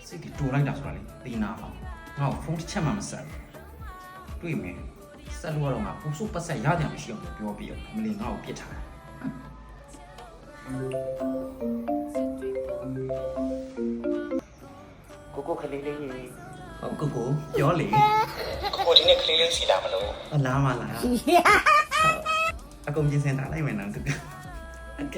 စိတ်တူလိုက်တာဆိုတာလေတီနာပါငါ့ကိုဖုန်းတစ်ချက်မှမဆက်တွေ့မယ်ဆက်လို့တော့ငါပူစုပတ်ဆက်ရတယ်မရှိအောင်ပြောပြအောင်မလီငါ့ကိုပြစ်ထားတယ်ကိုခလေးလေးဟုတ်ကိုပြောလေကိုဒီနေ့ခလေးလေးစီလာမလို့လာမလားအကုန်ပြင်ဆင်ထားလိုက်မယ်နော်တူโอเค